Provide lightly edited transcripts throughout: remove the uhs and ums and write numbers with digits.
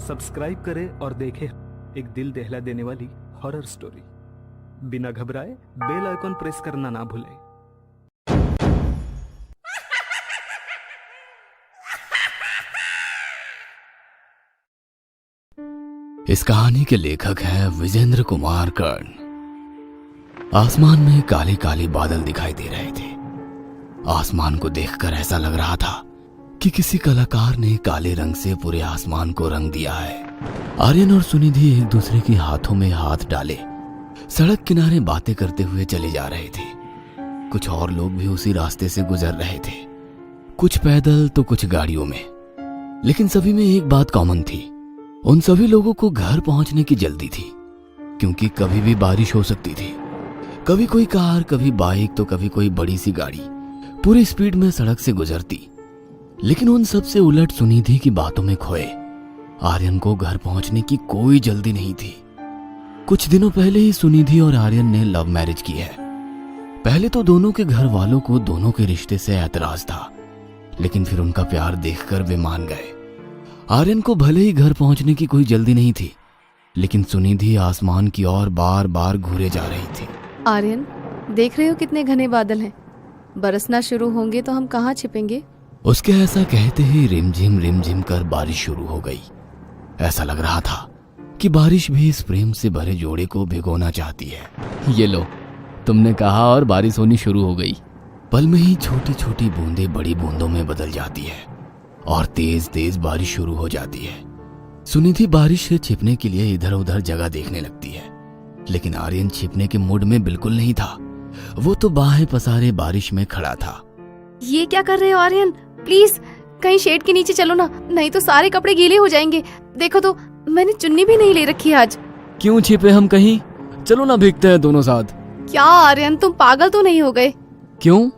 Subscribe करें और देखें एक दिल दहला देने वाली हॉरर स्टोरी। बिना घबराए बेल आइकॉन प्रेस करना ना भूलें। इस कहानी के लेखक हैं विजेंद्र कुमार कर्ण। आसमान में काले काले बादल दिखाई दे रहे थे। आसमान को देखकर ऐसा लग रहा था कि किसी कलाकार ने काले रंग से पूरे आसमान को रंग दिया है। आर्यन और सुनिधि एक दूसरे के हाथों में हाथ डाले सड़क किनारे बातें करते हुए चले जा रहे थे। कुछ और लोग भी उसी रास्ते से गुजर रहे थे, कुछ पैदल तो कुछ गाड़ियों में। लेकिन सभी में एक बात कॉमन थी, उन सभी लोगों को घर पहुंचने की जल्दी थी, क्योंकि कभी भी बारिश हो सकती थी। कभी कोई कार, कभी बाइक, तो कभी कोई बड़ी सी गाड़ी पूरी स्पीड में सड़क से गुजरती। लेकिन उन सब से उलट सुनिधि की बातों में खोए आर्यन को घर पहुंचने की कोई जल्दी नहीं थी। कुछ दिनों पहले ही सुनिधि और आर्यन ने लव मैरिज की है। पहले तो दोनों के घर वालों को दोनों के रिश्ते से ऐतराज था, लेकिन फिर उनका प्यार देखकर वे मान गए। आर्यन को भले ही घर पहुंचने की कोई जल्दी नहीं थी, लेकिन सुनिधि आसमान की ओर बार बार घूरे जा रही थी। आर्यन, देख रहे हो कितने घने बादल हैं? बरसना शुरू होंगे तो हम कहाँ छिपेंगे? उसके ऐसा कहते ही रिमझिम कर बारिश शुरू हो गई। ऐसा लग रहा था कि बारिश भी इस प्रेम से भरे जोड़े को भिगोना चाहती है। ये लो, तुमने कहा और बारिश होनी शुरू हो गई। पल में ही छोटी छोटी बूंदें बड़ी बूंदों में बदल जाती है और तेज तेज बारिश शुरू हो जाती है। सुनिधि बारिश से छिपने के लिए इधर उधर जगह देखने लगती है, लेकिन आर्यन छिपने के मूड में बिल्कुल नहीं था। वो तो बाहें पसारे बारिश में खड़ा था। ये क्या कर रहे हो आर्यन? प्लीज कहीं शेड के नीचे चलो ना, नहीं तो सारे कपड़े गीले हो जाएंगे। देखो तो, मैंने चुन्नी भी नहीं ले रखी आज। क्यों छिपे हम कहीं? चलो ना भीगते हैं दोनों साथ। क्या आर्यन, तुम पागल तो नहीं हो गए? क्यों?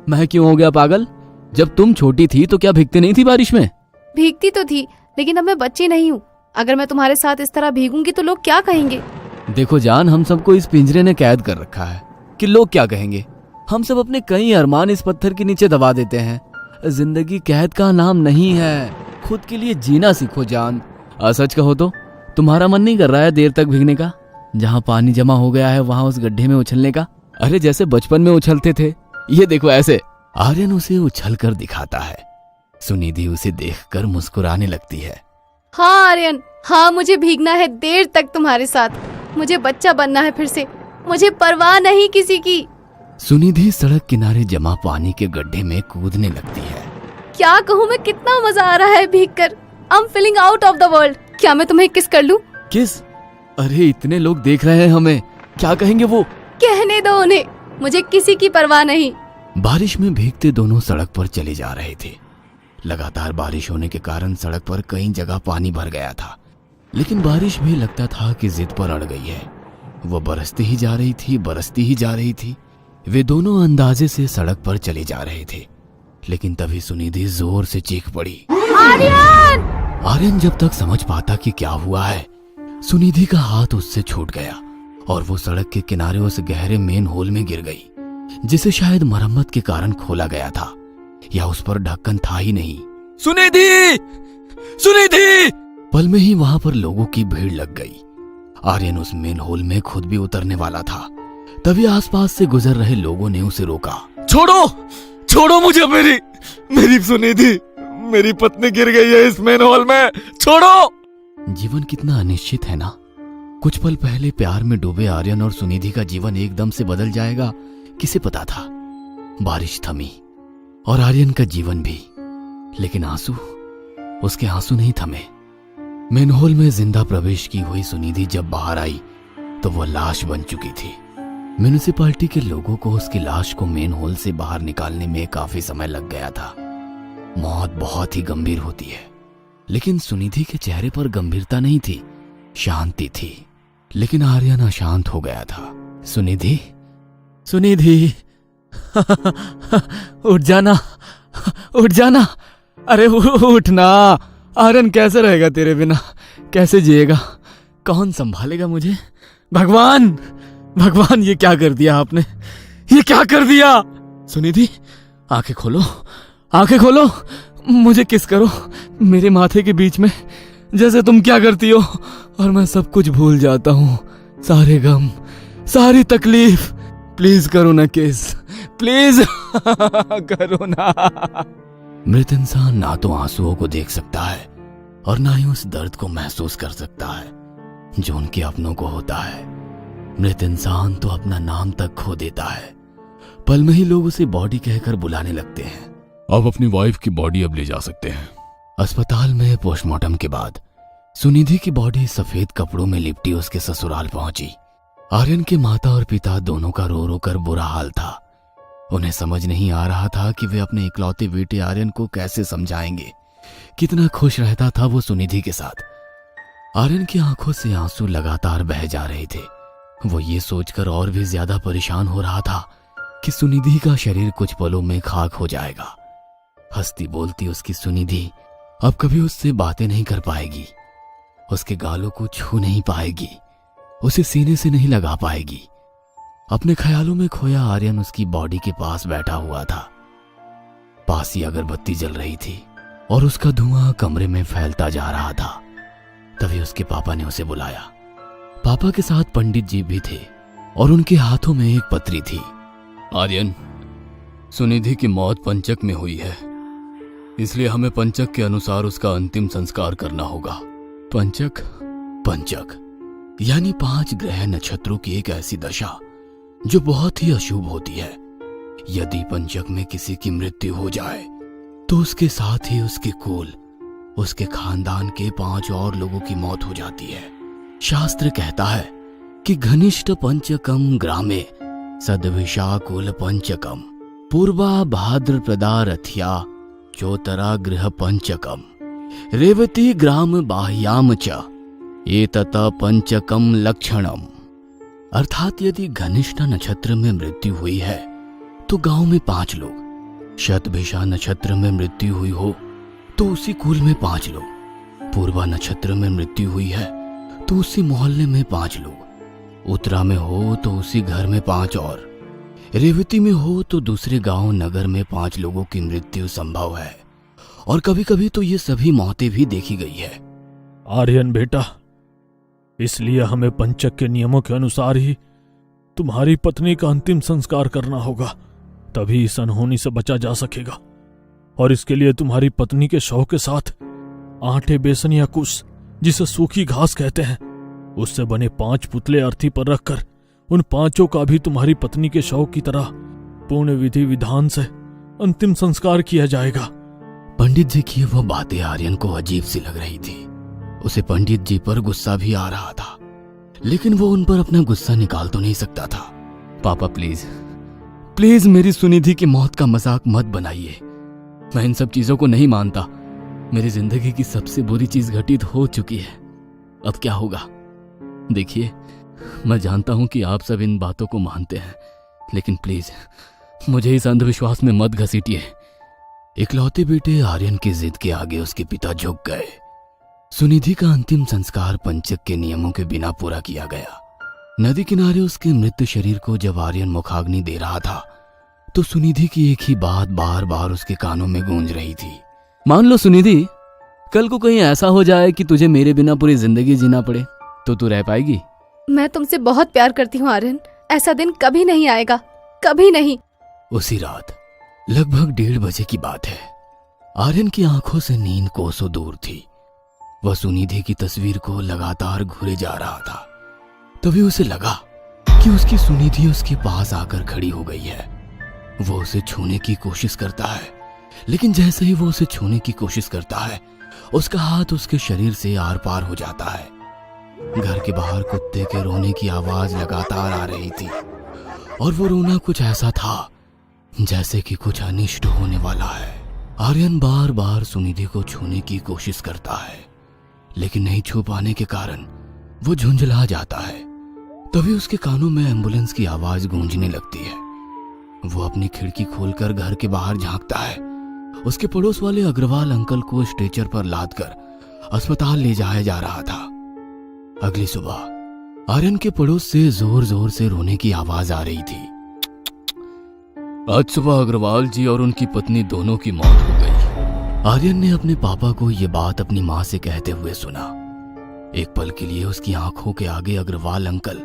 मैं क्यों हो गया पागल? जब तुम छोटी थी तो क्या भीगती नहीं थी बारिश में? भीगती तो थी, लेकिन अब मैं बच्ची नहीं हूँ। अगर मैं तुम्हारे साथ इस तरह भीगूंगी तो लोग क्या कहेंगे? देखो जान, हम सबको इस पिंजरे ने कैद कर रखा है कि लोग क्या कहेंगे। हम सब अपने कई अरमान इस पत्थर के नीचे दबा देते हैं। जिंदगी कैद का नाम नहीं है, खुद के लिए जीना सीखो जान। सच कहो तो तुम्हारा मन नहीं कर रहा है देर तक भीगने का? जहाँ पानी जमा हो गया है वहां उस गड्ढे में उछलने का? अरे जैसे बचपन में उछलते थे, ये देखो ऐसे। आर्यन उसे उछल कर दिखाता है। सुनिधि उसे देखकर मुस्कुराने लगती है। हाँ आर्यन, हाँ, मुझे भीगना है देर तक तुम्हारे साथ। मुझे बच्चा बनना है फिर से, मुझे परवाह नहीं किसी की। सुनिधि सड़क किनारे जमा पानी के गड्ढे में कूदने लगती है। क्या कहूँ मैं, कितना मजा आ रहा है भीगकर। I am feeling out of the world. क्या मैं तुम्हें किस कर लूं? किस? अरे इतने लोग देख रहे हैं हमें, क्या कहेंगे वो? कहने दो उन्हें, मुझे किसी की परवाह नहीं। बारिश में भीगते दोनों सड़क पर चले जा रहे थे। लगातार बारिश होने के कारण सड़क पर कई जगह पानी भर गया था, लेकिन बारिश भी लगता था कि जिद पर अड़ गई है। वो बरसती ही जा रही थी, बरसती ही जा रही थी। वे दोनों अंदाजे से सड़क पर चले जा रहे थे, लेकिन तभी सुनिधि जोर से चीख पड़ी, आर्यन! आर्यन जब तक समझ पाता कि क्या हुआ है, सुनिधि का हाथ उससे छूट गया और वो सड़क के किनारे उस गहरे मेन होल में गिर गई, जिसे शायद मरम्मत के कारण खोला गया था या उस पर ढक्कन था ही नहीं। सुनिधि! सुनिधि! पल में ही वहां पर लोगों की भीड़ लग गई। आर्यन उस मेन होल में खुद भी उतरने वाला था, तभी आसपास से गुजर रहे लोगों ने उसे रोका। छोड़ो, छोड़ो मुझे, मेरी सुनिधि, मेरी पत्नी गिर गई है इस मेन होल में, छोड़ो। जीवन कितना अनिश्चित है ना। कुछ पल पहले प्यार में डूबे आर्यन और सुनिधि का जीवन एकदम से बदल जाएगा, किसे पता था। बारिश थमी और आर्यन का जीवन भी, लेकिन आंसू, उसके आंसू नहीं थमे। मेन होल में जिंदा प्रवेश की हुई सुनिधि जब बाहर आई तो वो लाश बन चुकी थी। म्यूनिसिपैलिटी के लोगों को उसकी लाश को मेन होल से बाहर निकालने में काफी समय लग गया था। मौत बहुत ही गंभीर होती है, लेकिन सुनिधि के चेहरे पर गंभीरता नहीं थी, शांति थी। लेकिन आर्यन अशांत हो गया था। सुनिधि, सुनिधि, उठ जाना, उठ जाना, अरे उठना। आर्यन कैसे रहेगा तेरे बिना, कैसे जिएगा, कौन संभालेगा मुझे? भगवान, भगवान, ये क्या कर दिया आपने, ये क्या कर दिया? सुनिधि, आंखें खोलो, आंखें खोलो, मुझे किस करो, मेरे माथे के बीच में जैसे तुम क्या करती हो और मैं सब कुछ भूल जाता हूँ, सारे गम, सारी तकलीफ। प्लीज करो ना किस, प्लीज करो ना। मृत इंसान ना तो आंसुओं को देख सकता है और ना ही उस दर्द को महसूस कर सकता है जो उनके अपनों को होता है। मृत इंसान तो अपना नाम तक खो देता है। पल में ही लोग उसे बॉडी कहकर बुलाने लगते हैं। आप अपनी वाइफ की बॉडी अब ले जा सकते हैं। अस्पताल में पोस्टमार्टम के बाद सुनिधि की बॉडी सफेद कपड़ों में लिपटी उसके ससुराल पहुंची। आर्यन के माता और पिता दोनों का रो रो कर बुरा हाल था। उन्हें समझ नहीं आ रहा था कि वे अपने इकलौते बेटे आर्यन को कैसे समझाएंगे। कितना खुश रहता था वो सुनिधि के साथ। आर्यन की आंखों से आंसू लगातार बह जा रहे थे। वो ये सोचकर और भी ज्यादा परेशान हो रहा था कि सुनिधि का शरीर कुछ पलों में खाक हो जाएगा। हंसती बोलती उसकी सुनिधि अब कभी उससे बातें नहीं कर पाएगी, उसके गालों को छू नहीं पाएगी, उसे सीने से नहीं लगा पाएगी। अपने ख्यालों में खोया आर्यन उसकी बॉडी के पास बैठा हुआ था। पास ही अगरबत्ती जल रही थी और उसका धुआं कमरे में फैलता जा रहा था। तभी उसके पापा ने उसे बुलाया। पापा के साथ पंडित जी भी थे और उनके हाथों में एक पत्री थी। आर्यन, सुनिधि की मौत पंचक में हुई है, इसलिए हमें पंचक के अनुसार उसका अंतिम संस्कार करना होगा। पंचक? पंचक यानी 5 ग्रह नक्षत्रों की एक ऐसी दशा जो बहुत ही अशुभ होती है। यदि पंचक में किसी की मृत्यु हो जाए तो उसके साथ ही उसके कुल, उसके खानदान के 5 और लोगों की मौत हो जाती है। शास्त्र कहता है कि घनिष्ठ पंचकम ग्रामे सदभिषा कुल पंचकम पूर्वा भाद्रप्रदा रथ्या चोतरा गृह पंचकम रेवती ग्राम बाह्याम च एतत पंचकम लक्षणम। अर्थात यदि घनिष्ठ नक्षत्र में मृत्यु हुई है तो गांव में 5 लोग, शतभिषा नक्षत्र में मृत्यु हुई हो तो उसी कुल में 5 लोग, पूर्वा नक्षत्र में मृत्यु हुई है तो उसी मोहल्ले में 5 लोग, उत्तरा में हो तो उसी घर में 5 और, रेवती में हो तो दूसरे गांव नगर में 5 लोगों की मृत्यु संभव है। और कभी कभी तो ये सभी मौतें भी देखी गई है। आर्यन बेटा, इसलिए हमें पंचक के नियमों के अनुसार ही तुम्हारी पत्नी का अंतिम संस्कार करना होगा, तभी इस अनहोनी से बचा जा सकेगा। और इसके लिए तुम्हारी पत्नी के शव के साथ आटे, बेसन या कुश, जिसे सूखी घास कहते हैं, उससे बने 5 पुतले अर्थी पर रखकर उन 5 का भी तुम्हारी पत्नी के शव की तरह पूर्ण विधि विधान से अंतिम संस्कार किया जाएगा। पंडित जी की वह बातें आर्यन को अजीब सी लग रही थी। उसे पंडित जी पर गुस्सा भी आ रहा था, लेकिन वो उन पर अपना गुस्सा निकाल तो नहीं सकता था। पापा प्लीज, प्लीज मेरी सुनिधि की मौत का मजाक मत बनाइए। मैं इन सब चीजों को नहीं मानता। मेरी जिंदगी की सबसे बुरी चीज घटित हो चुकी है, अब क्या होगा? देखिए, मैं जानता हूं कि आप सब इन बातों को मानते हैं, लेकिन प्लीज मुझे इस अंधविश्वास में मत घसीटिए। इकलौते बेटे आर्यन की जिद के आगे उसके पिता झुक गए। सुनिधि का अंतिम संस्कार पंचक के नियमों के बिना पूरा किया गया। नदी किनारे उसके मृत शरीर को जब आर्यन मुखाग्नि दे रहा था तो सुनिधि की एक ही बात बार बार उसके कानों में गूंज रही थी। मान लो सुनिधि, कल को कहीं ऐसा हो जाए कि तुझे मेरे बिना पूरी जिंदगी जीना पड़े, तो तू रह पाएगी? मैं तुमसे बहुत प्यार करती हूँ आर्यन, ऐसा दिन कभी नहीं आएगा, कभी नहीं। उसी रात लगभग 1:30 बजे की बात है। आर्यन की आंखों से नींद कोसों दूर थी। वह सुनिधि की तस्वीर को लगातार घूरे जा रहा था। तभी उसे लगा कि उसकी सुनिधि उसके पास आकर खड़ी हो गई है। वो उसे छूने की कोशिश करता है, लेकिन जैसे ही वो उसे छूने की कोशिश करता है उसका हाथ उसके शरीर से आर पार हो जाता है। घर के बाहर कुत्ते के रोने की आवाज लगातार आ रही थी और वो रोना कुछ ऐसा था जैसे कि कुछ अनिष्ट होने वाला है। आर्यन बार बार सुनिधि को छूने की कोशिश करता है, लेकिन नहीं छू पाने के कारण वो झुंझला जाता है। तभी उसके कानों में एम्बुलेंस की आवाज गूंजने लगती है। वो अपनी खिड़की खोलकर घर के बाहर झांकता है। उसके पड़ोस वाले अग्रवाल अंकल को स्ट्रेचर पर लादकर अस्पताल ले जाया जा रहा था। अगली सुबह आर्यन के पड़ोस से जोर जोर से रोने की आवाज आ रही थी। आज सुबह अग्रवाल जी और उनकी पत्नी दोनों की मौत हो गई। आर्यन ने अपने पापा को यह बात अपनी माँ से कहते हुए सुना। एक पल के लिए उसकी आंखों के आगे अग्रवाल अंकल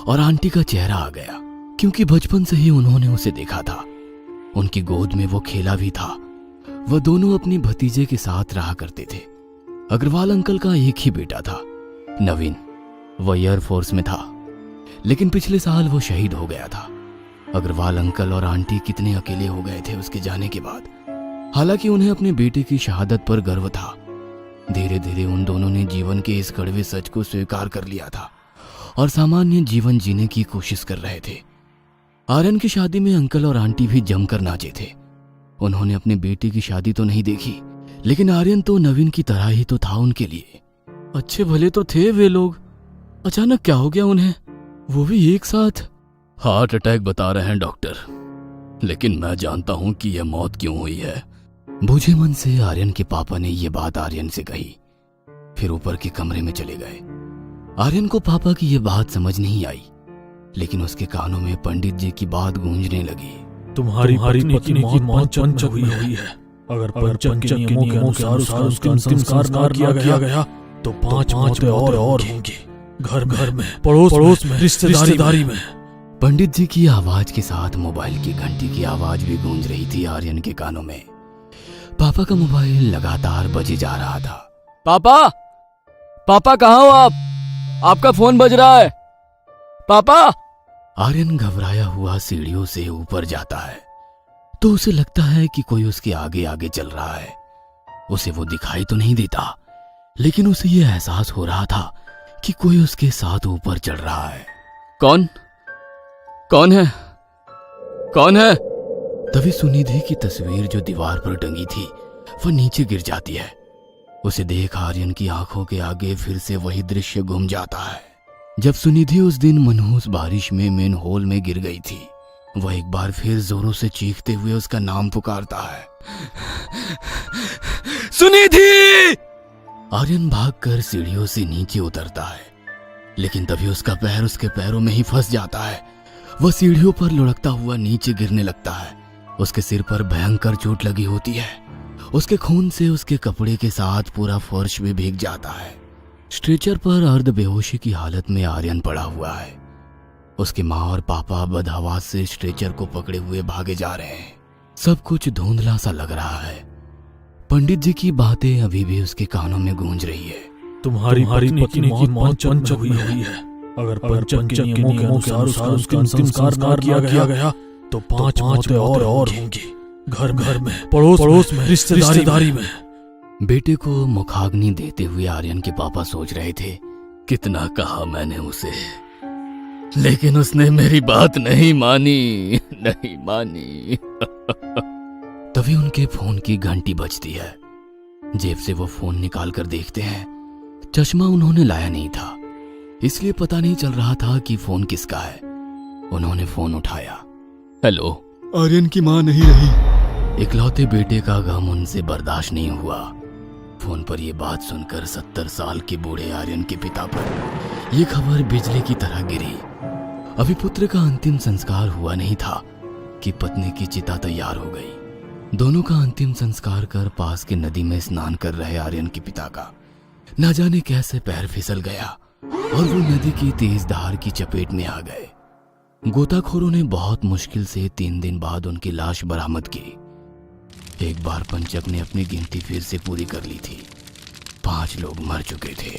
और आंटी का चेहरा आ गया, क्योंकि बचपन से ही उन्होंने उसे देखा था। उनकी गोद में वो खेला भी था। वह दोनों अपनी भतीजे के साथ रहा करते थे। अग्रवाल अंकल का एक ही बेटा था, नवीन। वह एयरफोर्स में था, लेकिन पिछले साल वो शहीद हो गया था। अग्रवाल अंकल और आंटी कितने अकेले हो गए थे उसके जाने के बाद। हालांकि उन्हें अपने बेटे की शहादत पर गर्व था। धीरे धीरे उन दोनों ने जीवन के इस कड़वे सच को स्वीकार कर लिया था और सामान्य जीवन जीने की कोशिश कर रहे थे। आर्यन की शादी में अंकल और आंटी भी जमकर नाचे थे। उन्होंने अपने बेटे की शादी तो नहीं देखी, लेकिन आर्यन तो नवीन की तरह ही तो था उनके लिए। अच्छे भले तो थे वे लोग, अचानक क्या हो गया उन्हें, वो भी एक साथ? हार्ट अटैक बता रहे हैं डॉक्टर, लेकिन मैं जानता हूं कि यह मौत क्यों हुई है। बूझे मन से आर्यन के पापा ने यह बात आर्यन से कही, फिर ऊपर के कमरे में चले गए। आर्यन को पापा की यह बात समझ नहीं आई, लेकिन उसके कानों में पंडित जी की बात गूंजने लगी। तुम्हारी पत्नी की मौत पंचक हुई है। अगर पंचक के नियमों के अनुसार उसका अंतिम संस्कार ना किया गया तो 5 मौतें और होंगी, घर में, पड़ोस में, रिश्तेदारी में। पंडित जी की आवाज के साथ मोबाइल की घंटी की आवाज भी गूंज रही थी आर्यन के कानों में। पापा का मोबाइल लगातार बजे जा रहा था। पापा कहाँ हो आप? आपका फोन बज रहा है पापा। आर्यन घबराया हुआ सीढ़ियों से ऊपर जाता है तो उसे लगता है कि कोई उसके आगे आगे चल रहा है। उसे वो दिखाई तो नहीं देता, लेकिन उसे यह एहसास हो रहा था कि कोई उसके साथ ऊपर चढ़ रहा है। कौन है? तभी सुनिधि की तस्वीर जो दीवार पर टंगी थी वह नीचे गिर जाती है। उसे देख आर्यन की आंखों के आगे फिर से वही दृश्य घूम जाता है जब सुनिधि उस दिन मनहूस बारिश में मेन हॉल में गिर गई थी। वह एक बार फिर जोरों से चीखते हुए उसका नाम पुकारता है, सुनिधि! आर्यन भागकर सीढ़ियों से नीचे उतरता है, लेकिन तभी उसका पैर उसके पैरों में ही फंस जाता है। वह सीढ़ियों पर लुढ़कता हुआ नीचे गिरने लगता है। उसके सिर पर भयंकर चोट लगी होती है। उसके खून से उसके कपड़े के साथ पूरा फर्श भी भीग जाता है। स्ट्रेचर पर अर्ध बेहोशी की हालत में आर्यन पड़ा हुआ है। उसकी माँ और पापा बदहवास से स्ट्रेचर को पकड़े हुए भागे जा रहे हैं। सब कुछ धुंधला सा लग रहा है। पंडित जी की बातें अभी भी उसके कानों में गूंज रही है। तुम्हारी पत्नी की मौत पंचक हुई है। अगर पंचक के नियमों के अनुसार उसका अंतिम संस्कार ना किया गया तो 5 मौतें और होंगी, घर में, पड़ोस में, रिश्तेदारी में। बेटे को मुखाग्नि देते हुए आर्यन के पापा सोच रहे थे, कितना कहा मैंने उसे, लेकिन उसने मेरी बात नहीं मानी। तभी उनके फोन की घंटी बजती है। जेब से वो फोन निकाल कर देखते हैं। चश्मा उन्होंने लाया नहीं था, इसलिए पता नहीं चल रहा था कि फोन किसका है। उन्होंने फोन उठाया। हेलो। आर्यन की मां नहीं रही। इकलौते बेटे का गम उनसे बर्दाश्त नहीं हुआ। फोन पर यह बात सुनकर 70 साल के बूढ़े आर्यन के पिता पर यह खबर बिजली की तरह गिरी। अभी पुत्र का अंतिम संस्कार हुआ नहीं था कि पत्नी की चिता तैयार हो गई। दोनों का अंतिम संस्कार कर पास के नदी में स्नान कर रहे आर्यन के पिता का न जाने कैसे पैर फिसल गया और वो नदी की तेज धार की चपेट में आ गए। गोताखोरों ने बहुत मुश्किल से 3 दिन बाद उनकी लाश बरामद की। एक बार पंचक ने अपनी गिनती फिर से पूरी कर ली थी। 5 लोग मर चुके थे।